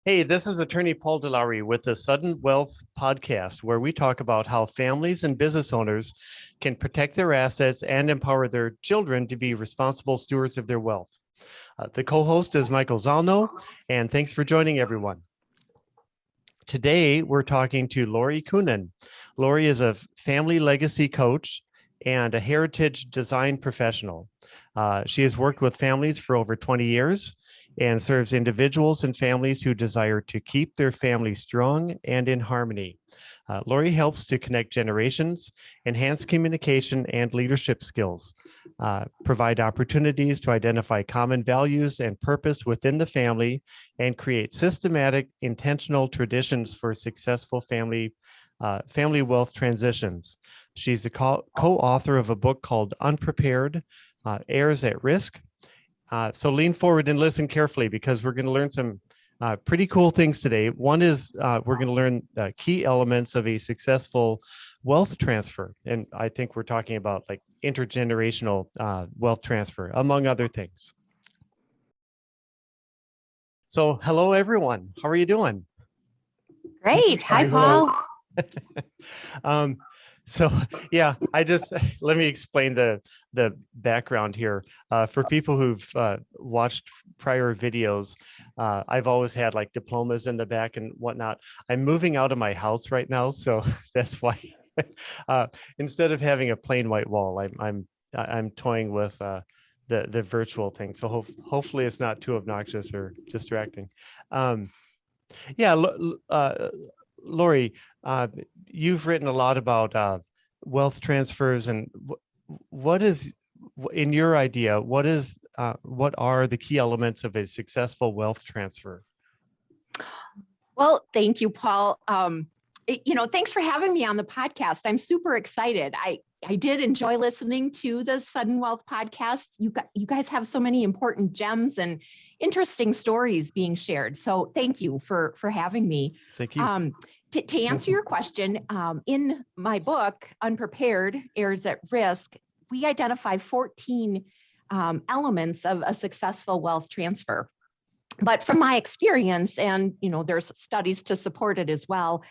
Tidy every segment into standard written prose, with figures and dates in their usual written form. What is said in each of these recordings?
Hey, this is attorney Paul DeLaurie with the Sudden Wealth podcast, where we talk about how families and business owners can protect their assets and empower their children to be responsible stewards of their wealth. The co-host is Michael Zalno, and thanks for joining everyone. Today, we're talking to Lori Coonen. Lori is a family legacy coach and a heritage design professional. She has worked with families for over 20 years and serves individuals and families who desire to keep their family strong and in harmony. Lori helps to connect generations, enhance communication and leadership skills, provide opportunities to identify common values and purpose within the family, and create systematic, intentional traditions for successful family wealth transitions. She's a co-author of a book called Unprepared, Heirs at Risk. So lean forward and listen carefully because we're going to learn some pretty cool things today. One is we're going to learn key elements of a successful wealth transfer. And I think we're talking about like intergenerational wealth transfer, among other things. So hello, everyone. How are you doing? Great. Hi, Paul. So yeah, let me explain the background here. For people who've watched prior videos, I've always had like diplomas in the back and whatnot. I'm moving out of my house right now, so that's why instead of having a plain white wall, I'm toying with the virtual thing. So hopefully it's not too obnoxious or distracting. Lori, you've written a lot about wealth transfers, and what is, in your idea, what are the key elements of a successful wealth transfer? Well, thank you, Paul. Thanks for having me on the podcast. I'm super excited. I did enjoy listening to the Sudden Wealth podcast. You guys have so many important gems and interesting stories being shared. So thank you for having me. Thank you. To answer your question, in my book, Unprepared, Heirs at Risk, we identify 14 elements of a successful wealth transfer. But from my experience, and there's studies to support it as well,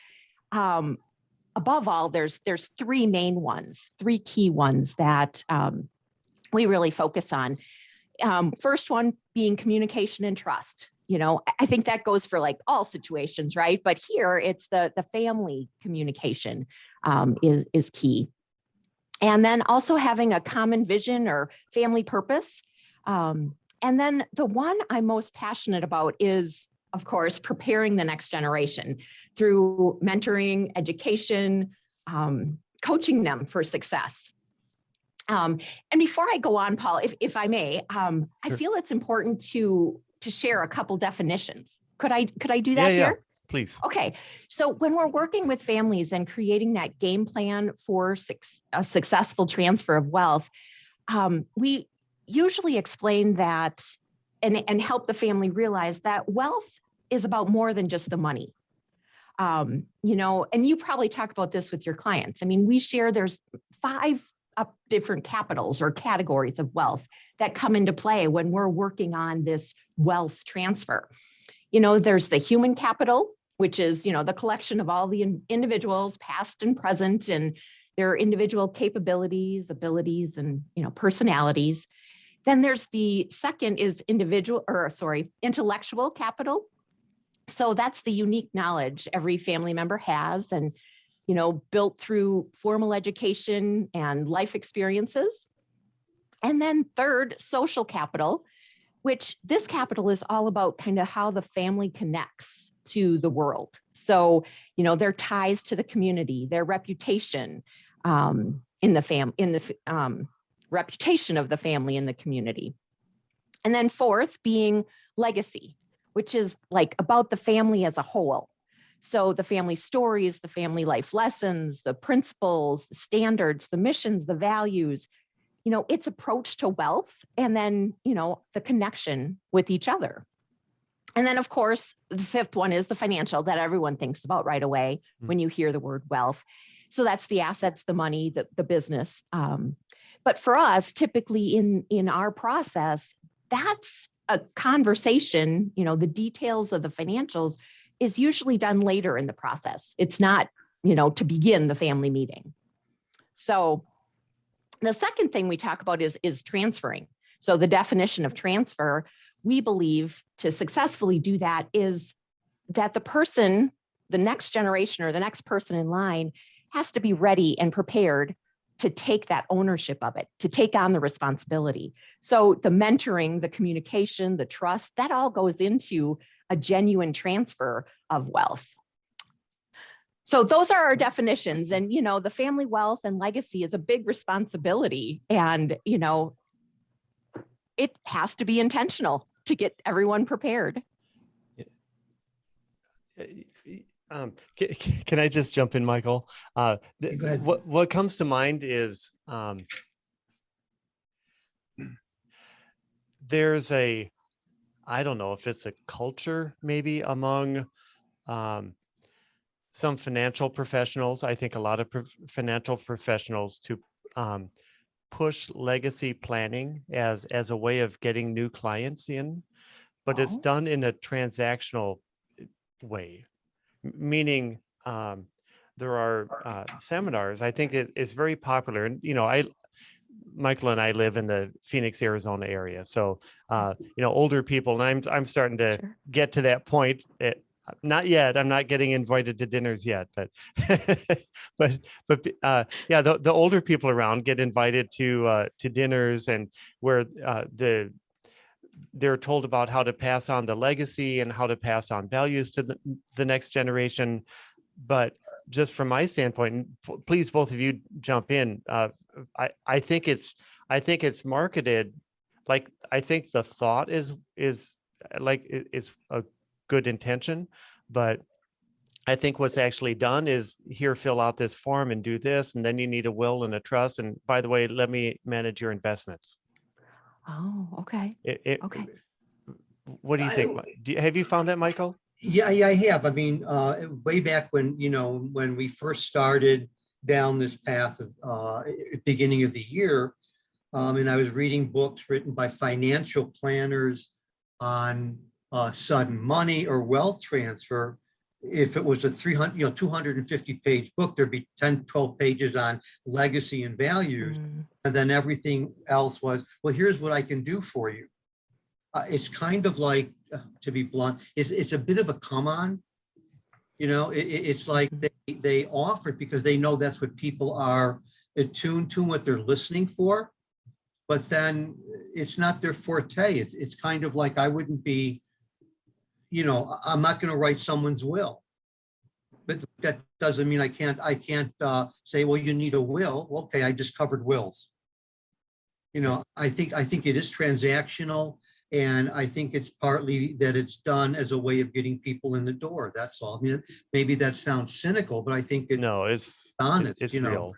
above all, there's three main ones, three key ones that we really focus on. First one being communication and trust. I think that goes for like all situations, right? But here it's the family communication is key. And then also having a common vision or family purpose. And then the one I'm most passionate about is, of course, preparing the next generation through mentoring, education, coaching them for success. And before I go on, Paul, if I may, sure. I feel it's important to share a couple definitions. Could I do that here? Yeah, please. Okay. So when we're working with families and creating that game plan for a successful transfer of wealth, we usually explain that and help the family realize that wealth is about more than just the money. And you probably talk about this with your clients. I mean, we share there's 5 different capitals or categories of wealth that come into play when we're working on this wealth transfer. There's the human capital, which is, the collection of all the individuals, past and present, and their individual capabilities, abilities, and, personalities. Then there's the second is intellectual capital. So that's the unique knowledge every family member has and built through formal education and life experiences. And then third, social capital, which this capital is all about kind of how the family connects to the world. So, their ties to the community, their reputation reputation of the family in the community. And then fourth being legacy, which is like about the family as a whole. So the family stories, the family life lessons, the principles, the standards, the missions, the values, its approach to wealth, and then, the connection with each other. And then, of course, the fifth one is the financial that everyone thinks about right away when you hear the word wealth. So that's the assets, the money, the business. But for us, typically in our process, that's a conversation, the details of the financials is usually done later in the process. It's not, to begin the family meeting. So the second thing we talk about is transferring. So the definition of transfer, we believe to successfully do that is that the person, the next generation or the next person in line has to be ready and prepared to take that ownership of it, to take on the responsibility. So the mentoring, the communication, the trust, that all goes into a genuine transfer of wealth. So those are our definitions. And, the family wealth and legacy is a big responsibility. And, it has to be intentional to get everyone prepared. Can I just jump in, Michael? Go ahead. What comes to mind is there's I don't know if it's a culture maybe among some financial professionals. I think a lot of financial professionals to push legacy planning as a way of getting new clients in, but it's done in a transactional way. Meaning there are seminars. I think it's very popular. And, Michael and I live in the Phoenix, Arizona area. So, older people, and I'm starting to get to that point. Not yet. I'm not getting invited to dinners yet, but yeah, the older people around get invited to dinners, and where they're told about how to pass on the legacy and how to pass on values to the next generation. But just from my standpoint, please, both of you jump in. I think it's marketed like, I think the thought is a good intention, but I think what's actually done is, here, fill out this form and do this, and then you need a will and a trust. And by the way, let me manage your investments. Oh, okay. Okay. What do you think? Have you found that, Michael? Yeah, I have. I mean, way back when, when we first started down this path of beginning of the year, and I was reading books written by financial planners on sudden money or wealth transfer. If it was a 250 page book, there'd be 10, 12 pages on legacy and values. And then everything else was, well, here's what I can do for you. It's kind of like, to be blunt, it's a bit of a come on. It's like they offer it because they know that's what people are attuned to, what they're listening for. But then it's not their forte. It's kind of like, I wouldn't be, I'm not going to write someone's will. But that doesn't mean I can't say, well, you need a will. Okay, I just covered wills. I think it is transactional, and I think it's partly that it's done as a way of getting people in the door. That's all. I mean, maybe that sounds cynical, but I think it's honest. It's real.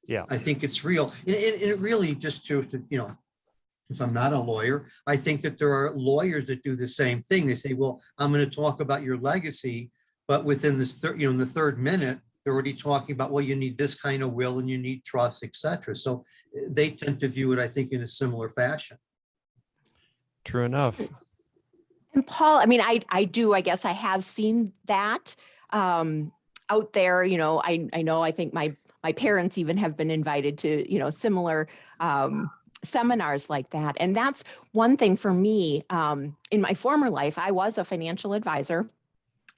Yeah, I think it's real. And it really, just to since I'm not a lawyer, I think that there are lawyers that do the same thing. They say, well, I'm going to talk about your legacy, but within this, in the third minute, they're already talking about, well, you need this kind of will and you need trust, etc. So they tend to view it, I think, in a similar fashion. True enough. And Paul, I mean, I do, I guess I have seen that out there. I think my parents even have been invited to, similar seminars like that. And that's one thing for me. In my former life, I was a financial advisor,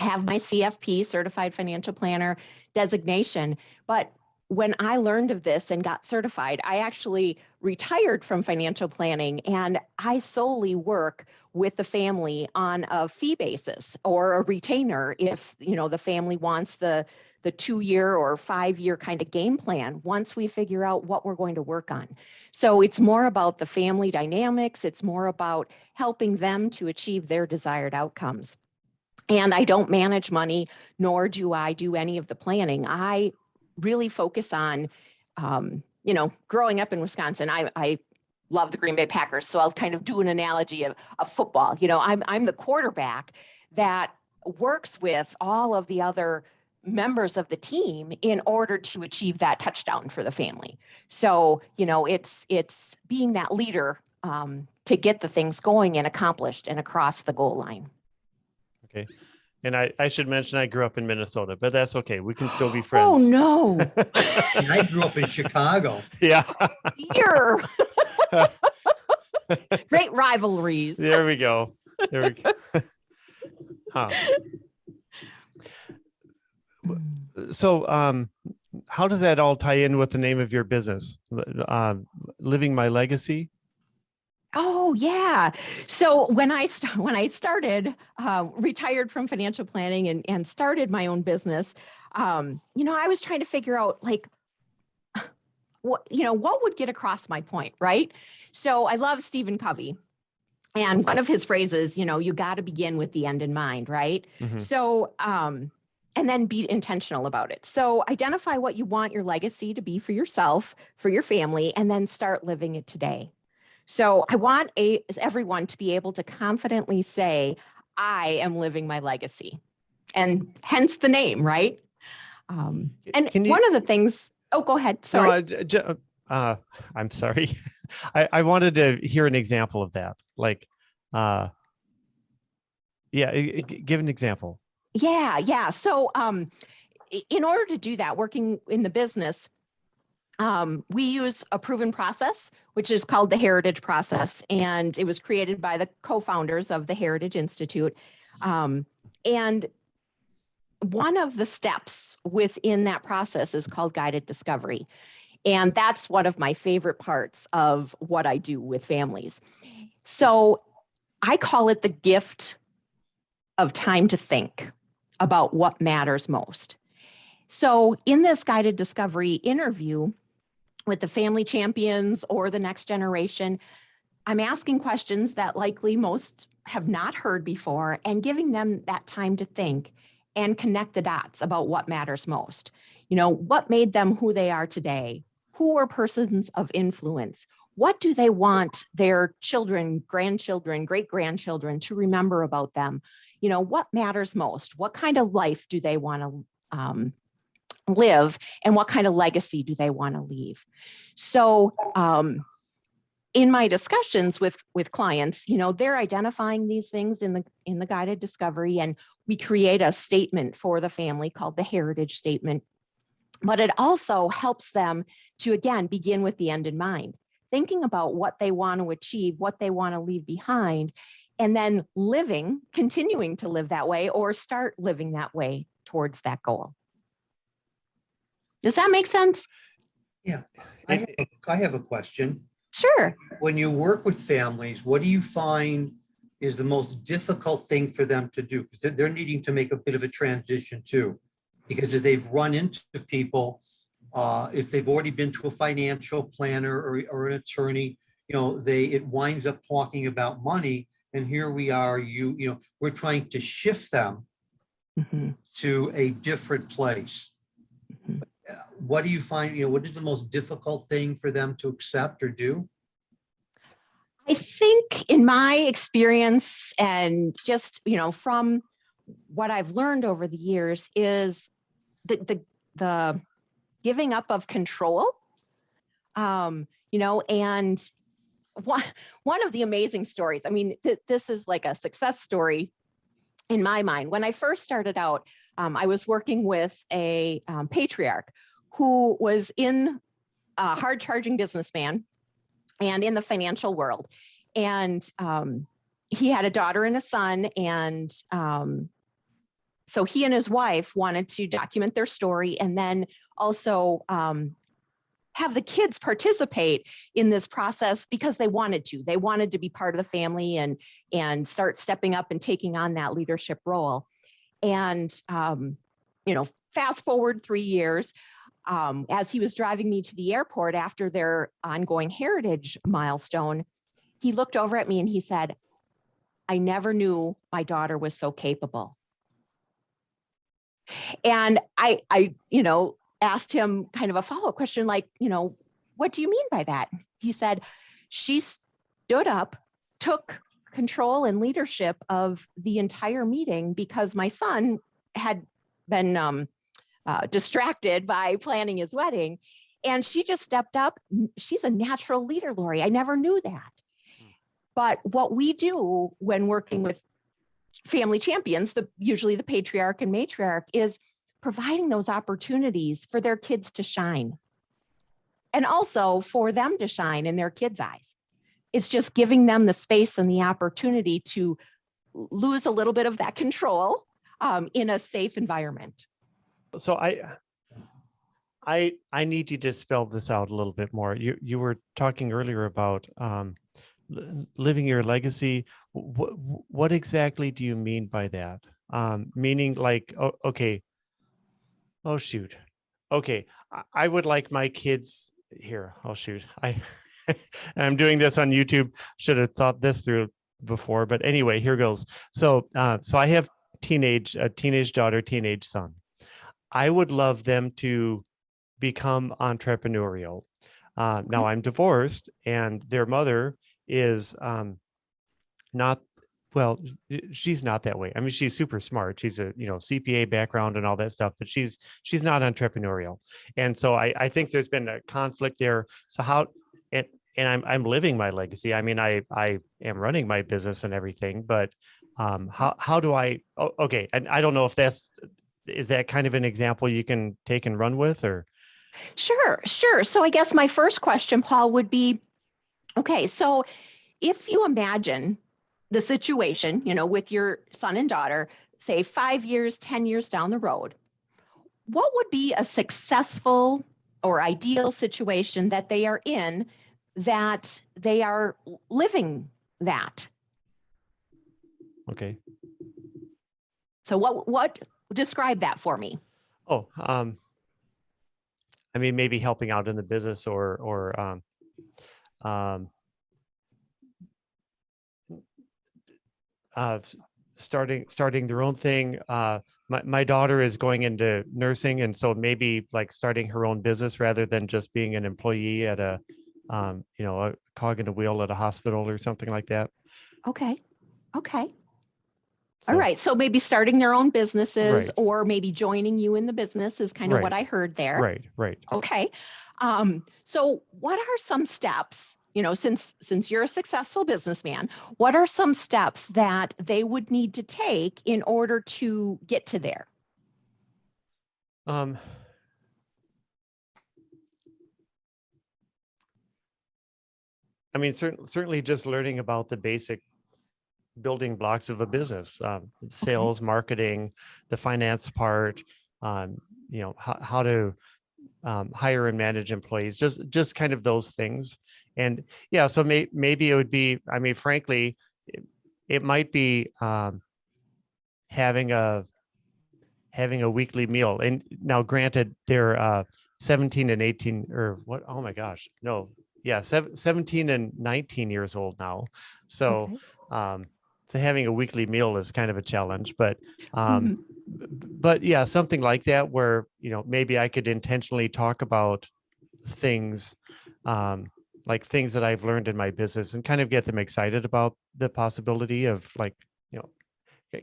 have my CFP, Certified Financial Planner designation. But when I learned of this and got certified, I actually retired from financial planning, and I solely work with the family on a fee basis or a retainer if, the family wants the 2-year or 5-year kind of game plan once we figure out what we're going to work on. So it's more about the family dynamics. It's more about helping them to achieve their desired outcomes. And I don't manage money, nor do I do any of the planning. I really focus on, growing up in Wisconsin, I love the Green Bay Packers. So I'll kind of do an analogy of football. I'm the quarterback that works with all of the other members of the team in order to achieve that touchdown for the family. So, it's being that leader to get the things going and accomplished and across the goal line. Okay. And I should mention I grew up in Minnesota, but that's okay. We can still be Oh, friends. no. And I grew up in Chicago. Yeah. Dear. Great rivalries. There we go. There we go. Huh. So, how does that all tie in with the name of your business? Living My Legacy? Oh, yeah. So when I started, retired from financial planning and started my own business, I was trying to figure out like, what would get across my point, right? So I love Stephen Covey. And one of his phrases, you got to begin with the end in mind, right? Mhm. So, and then be intentional about it. So identify what you want your legacy to be for yourself, for your family, and then start living it today. So I want everyone to be able to confidently say, I am living my legacy, and hence the name, right? And one of the things, go ahead. Sorry. No, I'm sorry. I wanted to hear an example of that. Like, give an example. Yeah. So in order to do that, working in the business, we use a proven process, which is called the Heritage Process. And it was created by the co-founders of the Heritage Institute. And one of the steps within that process is called guided discovery. And that's one of my favorite parts of what I do with families. So I call it the gift of time to think about what matters most. So in this guided discovery interview with the family champions or the next generation, I'm asking questions that likely most have not heard before and giving them that time to think and connect the dots about what matters most. What made them who they are today? Who are persons of influence? What do they want their children, grandchildren, great-grandchildren to remember about them? What matters most? What kind of life do they want to live, and what kind of legacy do they want to leave? So in my discussions with clients, they're identifying these things in the guided discovery, and we create a statement for the family called the Heritage Statement. But it also helps them to, again, begin with the end in mind, thinking about what they want to achieve, what they want to leave behind, and then continuing to live that way or start living that way towards that goal. Does that make sense? Yeah, I have a question. Sure. When you work with families, what do you find is the most difficult thing for them to do? Because they're needing to make a bit of a transition too. Because as they've run into people, if they've already been to a financial planner or an attorney, it winds up talking about money. And here we are, we're trying to shift them to a different place. What do you find, what is the most difficult thing for them to accept or do? I think in my experience and just, from what I've learned over the years is the giving up of control, and one of the amazing stories, this is like a success story in my mind. When I first started out, I was working with a patriarch who was in a hard-charging businessman and in the financial world. And he had a daughter and a son. And so he and his wife wanted to document their story and then also have the kids participate in this process because they wanted to. They wanted to be part of the family and start stepping up and taking on that leadership role. And, fast forward 3 years, as he was driving me to the airport after their ongoing heritage milestone, he looked over at me and he said, I never knew my daughter was so capable. And I asked him kind of a follow-up question like, what do you mean by that? He said, she stood up, took control and leadership of the entire meeting because my son had been distracted by planning his wedding. And she just stepped up. She's a natural leader, Lori. I never knew that. But what we do when working with family champions, usually the patriarch and matriarch, is providing those opportunities for their kids to shine, and also for them to shine in their kids' eyes. It's just giving them the space and the opportunity to lose a little bit of that control in a safe environment. So I need you to spell this out a little bit more. You were talking earlier about living your legacy. What exactly do you mean by that? Meaning like, okay, oh shoot, okay, I would like my kids here. Oh shoot, I'm doing this on YouTube. Should have thought this through before, but anyway, here goes. So I have a teenage daughter, teenage son. I would love them to become entrepreneurial. Now I'm divorced, and their mother is not, well, she's not that way. I mean, she's super smart. She's a CPA background and all that stuff, but she's not entrepreneurial. And so I think there's been a conflict there. So how, and I'm living my legacy. I mean, I am running my business and everything, but how do I? Okay, and I don't know if is that kind of an example you can take and run with, or? Sure. So I guess my first question, Paul, would be, okay, so if you imagine the situation, with your son and daughter, say 5 years, 10 years down the road, what would be a successful or ideal situation that they are in, that they are living that? Okay. So what describe that for me? Oh, I mean, maybe helping out in the business, or starting their own thing. My daughter is going into nursing, and so maybe like starting her own business rather than just being an employee at a cog in a wheel at a hospital or something like that. Okay. So, All right. So maybe starting their own businesses, Right. or maybe joining you in the business is kind of Right. what I heard there. Right. Okay. So what are some steps, since you're a successful businessman, what are some steps that they would need to take in order to get to there? I mean, certainly just learning about the basic building blocks of a business, sales, marketing, the finance part, how to hire and manage employees, just kind of those things. And yeah, so maybe it would be, I mean, frankly, it might be having a weekly meal. And now granted, they're 17 and 18, or what? Oh my gosh, no. Yeah, 17 and 19 years old now. So, Okay. so having a weekly meal is kind of a challenge, but Mhm. but yeah, something like that where, maybe I could intentionally talk about things, like things that I've learned in my business, and kind of get them excited about the possibility of, like,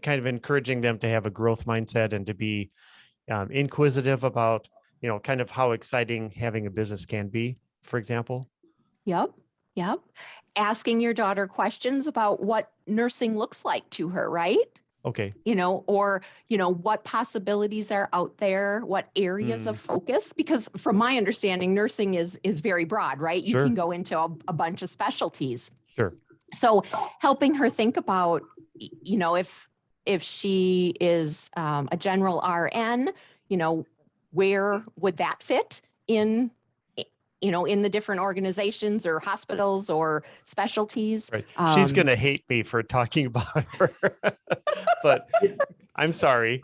kind of encouraging them to have a growth mindset and to be inquisitive about, kind of how exciting having a business can be, for example. Yep. Asking your daughter questions about what nursing looks like to her, right? Okay. Or, what possibilities are out there, what areas of focus, because from my understanding, nursing is very broad, right? You Sure. can go into a bunch of specialties. Sure. So helping her think about, if she is a general RN, where would that fit in the different organizations or hospitals or specialties. Right. She's going to hate me for talking about her, but I'm sorry.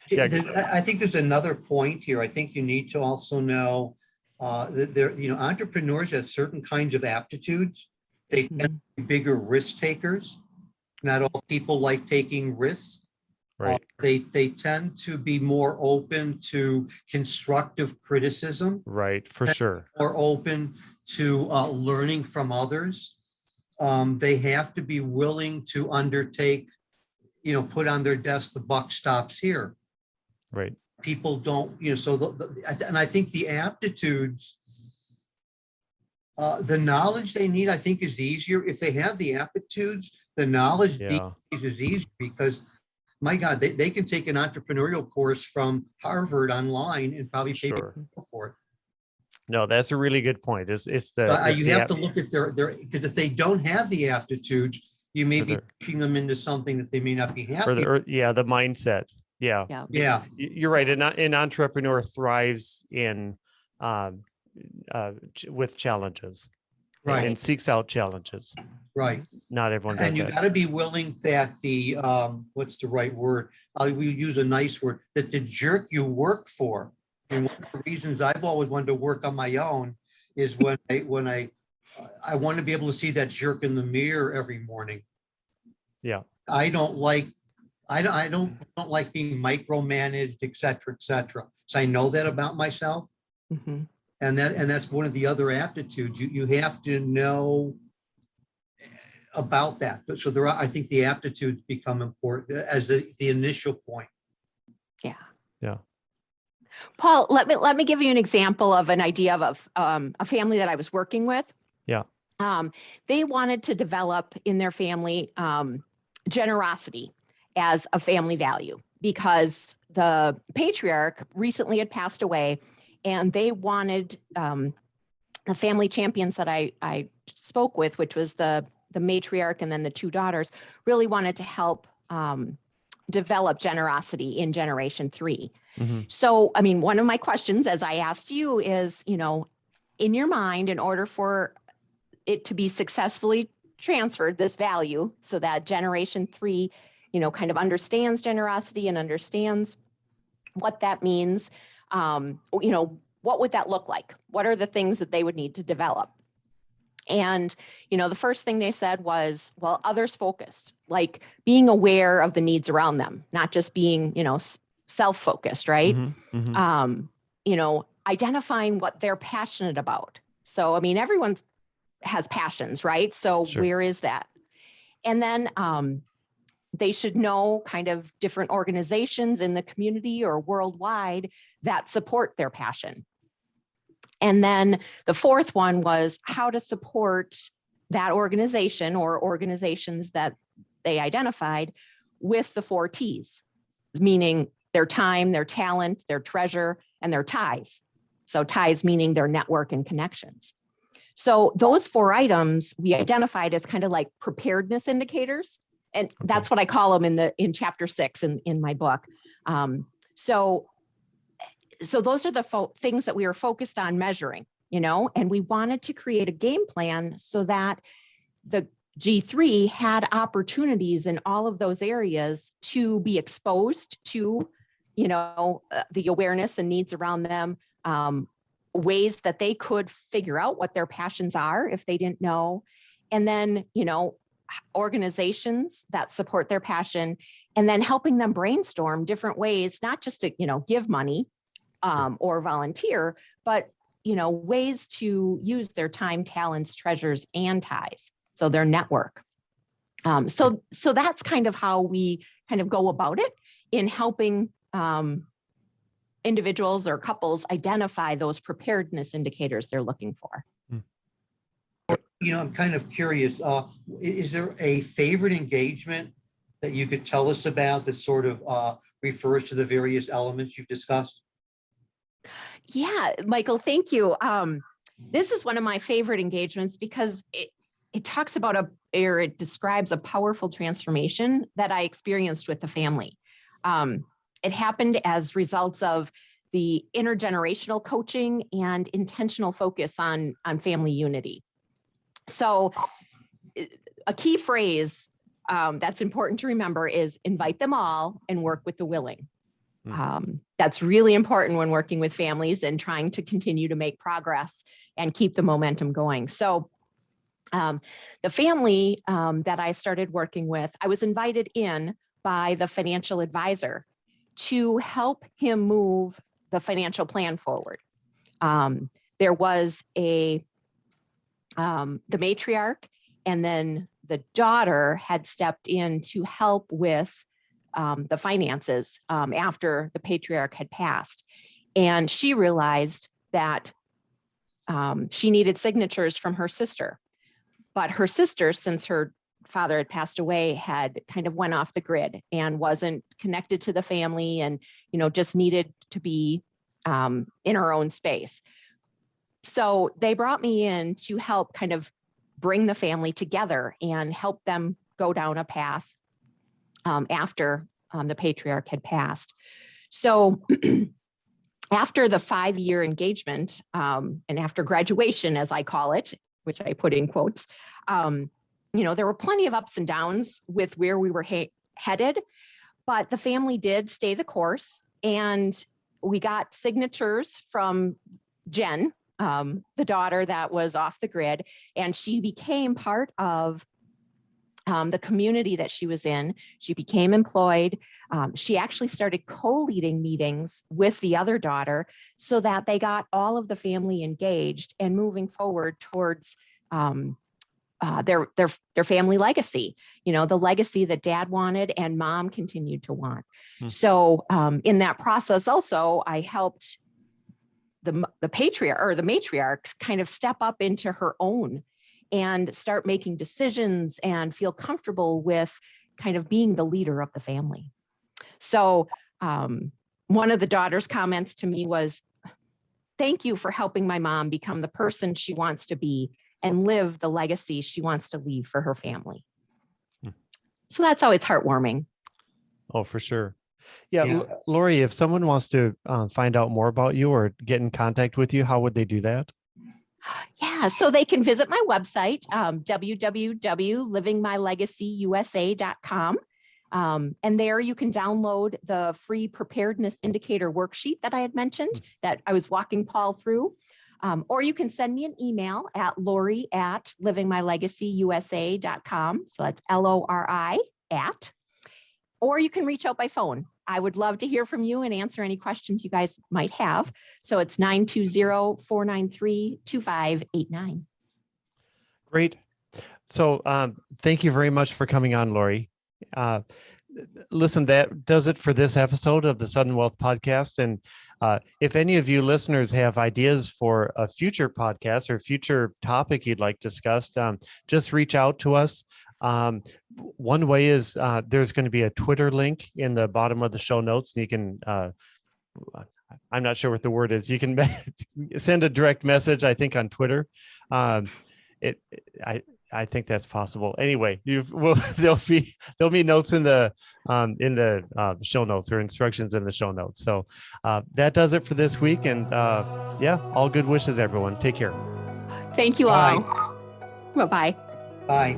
Yeah. I think there's another point here. I think you need to also know that entrepreneurs have certain kinds of aptitudes. They tend to be bigger risk takers. Not all people like taking risks. Right. They tend to be more open to constructive criticism. Right, for sure. More open to learning from others. They have to be willing to undertake, put on their desk, the buck stops here. Right. People don't, so and I think the aptitudes The knowledge they need, I think, is easier. If they have the aptitudes, the knowledge Yeah, is easier because, my God, they can take an entrepreneurial course from Harvard online and probably pay sure. for it. No, that's a really good point. You have to look at their, because if they don't have the aptitudes, you may be pushing them into something that they may not be happy with. the mindset. Yeah. Yeah. You're right. An entrepreneur thrives in with challenges, Right. and seeks out challenges. Right. Not everyone does And you that. got to be willing that the, what's the right word? We use a nice word, that the jerk you work for. And one of the reasons I've always wanted to work on my own is when I want to be able to see that jerk in the mirror every morning. Yeah. I don't like being micromanaged, et cetera, et cetera. So I know that about myself. Mm-hmm. And that's one of the other aptitudes. You have to know about that. So I think the aptitudes become important as the initial point. Yeah. Yeah. Paul, let me give you an example of an idea of a family that I was working with. Yeah. They wanted to develop in their family generosity as a family value because the patriarch recently had passed away, and they wanted the family champions that I spoke with, which was the matriarch and then the two daughters, really wanted to help develop generosity in generation 3. Mm-hmm. So, I mean, one of my questions, as I asked you, is, in your mind, in order for it to be successfully transferred, this value, so that generation 3, kind of understands generosity and understands what that means, what would that look like? What are the things that they would need to develop? And, the first thing they said was, well, others focused, like being aware of the needs around them, not just being, self-focused, right? Mm-hmm. Mm-hmm. Identifying what they're passionate about. So, I mean, everyone has passions, right? So Sure. Where is that? And then they should know kind of different organizations in the community or worldwide that support their passion. And then the fourth one was how to support that organization or organizations that they identified with the 4 T's, meaning their time, their talent, their treasure, and their ties. So ties meaning their network and connections. So those 4 items we identified as kind of like preparedness indicators. And that's what I call them in chapter 6 in my book. So those are the things that we were focused on measuring, and we wanted to create a game plan so that the G3 had opportunities in all of those areas to be exposed to, the awareness and needs around them, ways that they could figure out what their passions are if they didn't know, and then, organizations that support their passion, and then helping them brainstorm different ways, not just to, give money or volunteer, but, ways to use their time, talents, treasures, and ties. So their network. So that's kind of how we kind of go about it in helping individuals or couples identify those preparedness indicators they're looking for. I'm kind of curious, is there a favorite engagement that you could tell us about that sort of refers to the various elements you've discussed? Yeah, Michael, thank you. This is one of my favorite engagements because it talks about it describes a powerful transformation that I experienced with the family. It happened as results of the intergenerational coaching and intentional focus on family unity. So a key phrase that's important to remember is invite them all and work with the willing. That's really important when working with families and trying to continue to make progress and keep the momentum going. So the family that I started working with, I was invited in by the financial advisor to help him move the financial plan forward. There was the matriarch, and then the daughter had stepped in to help with the finances after the patriarch had passed. And she realized that she needed signatures from her sister. But her sister, since her father had passed away, had kind of went off the grid and wasn't connected to the family and, just needed to be in her own space. So they brought me in to help kind of bring the family together and help them go down a path after the patriarch had passed. So after the 5-year engagement and after graduation, as I call it, which I put in quotes, there were plenty of ups and downs with where we were headed, but the family did stay the course, and we got signatures from Jen, the daughter that was off the grid, and she became part of the community that she was in. She became employed. She actually started co-leading meetings with the other daughter so that they got all of the family engaged and moving forward towards their family legacy, the legacy that dad wanted and mom continued to want. So in that process also, I helped the patriarch or the matriarch kind of step up into her own and start making decisions and feel comfortable with kind of being the leader of the family. So one of the daughter's comments to me was, "Thank you for helping my mom become the person she wants to be and live the legacy she wants to leave for her family." So that's always heartwarming. Oh, for sure. Yeah. Lori, if someone wants to find out more about you or get in contact with you, how would they do that? Yeah, so they can visit my website, www.livingmylegacyusa.com. And there you can download the free preparedness indicator worksheet that I had mentioned that I was walking Paul through. Or you can send me an email at lori@livingmylegacyusa.com. So that's LORI @ or you can reach out by phone. I would love to hear from you and answer any questions you guys might have. So it's 920-493-2589. Great. So thank you very much for coming on, Lori. Listen, that does it for this episode of the Sudden Wealth Podcast. And if any of you listeners have ideas for a future podcast or future topic you'd like discussed, just reach out to us. One way is there's going to be a Twitter link in the bottom of the show notes, and you can, I'm not sure what the word is. You can send a direct message, I think, on Twitter. I think that's possible. Anyway, there'll be notes in the show notes or instructions in the show notes. So that does it for this week. And all good wishes, everyone. Take care. Thank you all. Bye-bye. Bye.